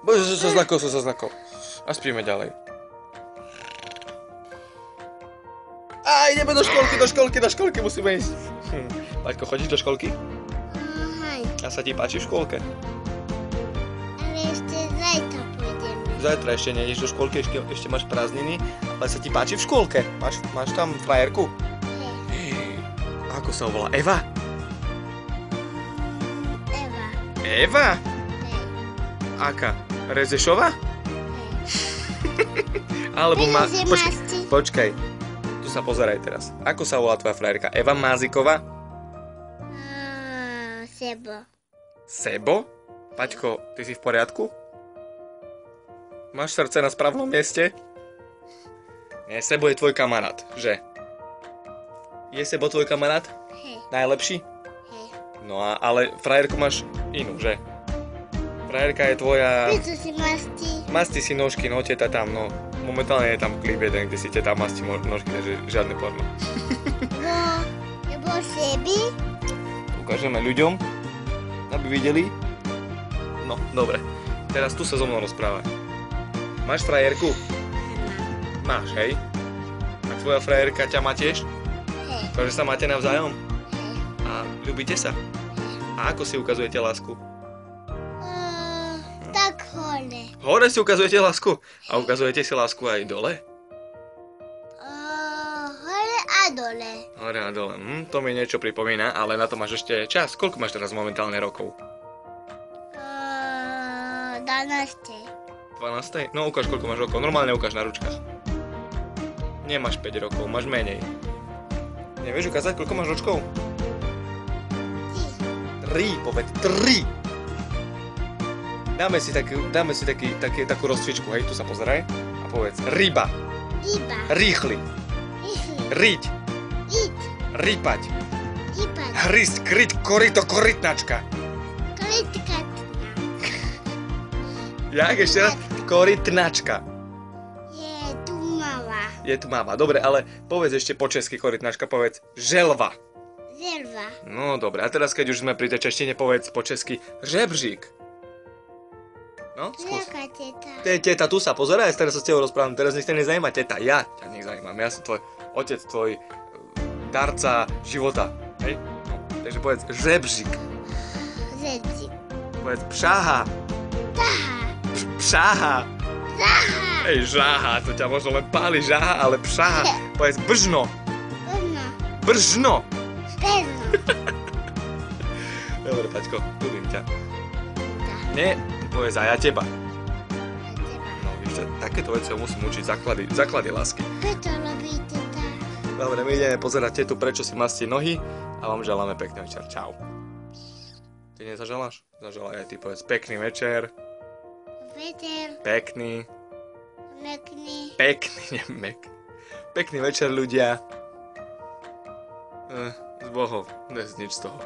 Bože, sa zlakol. A spíme ďalej. A ideme do školky, musíme ísť. Paťko, chodíš do školky? A sa ti páči v školke? Ale ešte zajtra pôjdeme. Zajtra ešte nejdeš do školky, ešte máš prázdniny, ale sa ti páči v školke? Máš tam frajerku? Ako sa volá? Eva? Eva? Aká? Rezešová? Alebo počkaj. Tu sa pozeraj teraz. Ako sa volá tvoja frajerka? Eva Máziková? Sebo. Sebo? Paťko, ty si v poriadku? Máš srdce na správnom mieste? Nie, Sebo je tvoj kamarát, že? Je Sebo tvoj kamarát? Najlepší? No ale frajerku máš inú, že? Frajerka je tvoja... Prečo si masti? Masti si nožky, no teta tam, no. Momentálne je tam klip jeden, kde si teta masti nožky, takže žiadne porno. Lebo sebi? Ukážeme ľuďom, aby videli. No, dobre. Teraz tu sa so mnou rozprávaj. Máš frajerku? Máš, hej? A tvoja frajerka ťa má tiež? Takže sa máte navzájom? A ľubíte sa? A ako si ukazujete lásku? Tak hore. Hore si ukazujete lásku? A ukazujete si lásku aj dole? Hore a dole. Hore a dole. To mi niečo pripomína, ale na to máš ešte čas. Koľko máš teraz momentálne rokov? 12. 12? No ukáž, koľko máš rokov. Normálne ukáž na ručkách. Nemáš 5 rokov, máš menej. Nevieš ukázať, koľko máš ročkov? 3, povedz 3! Dáme si takú rozcvičku, hej, tu sa pozeraj. A povedz ryba. Ryba. Rýchly. Riť. Riť. Rýpať. Rýpať. Hryzť, kryť, korito, korytnačka. Korytnačka. Jak ešte raz? Korytnačka. Je tu mama. Je tu máma. Dobre, ale povedz ešte po česky korytnačka, povedz želva. Želva. No dobre, a teraz keď už sme pri tej češtine, povedz po česky žebřík. No, skús. Jaká teta? Teta, tu sa pozeraj, teraz sa s tebou rozprávam, teraz nech ťa nezajíma teta, ja ťa nech zajímam, ja som tvoj otec, tvoj darca života, hej? No, takže povedz žebřík. Žebřík. Povedz pšáha. Taha. Pšáha. Zaha. Hej, žáha, to ťa možno len páli žáha, ale pšáha. Povedz bržno. Ono. Bržno. Perno. Dobre, Paťko, ľúbim ťa. Nie, povedz aj ja teba. No, víš, takéto veci musím učiť, základy lásky. Prečo robí teta? Dobre, my ideme pozerať tetu, prečo si mastí nohy a vám želáme pekný večer. Čau. Ty nezaželáš? Zaželaj aj ty, povedz pekný večer. Večer. Pekný. Mekný. Pekný večer, ľudia. S Bohom, bez nič z toho.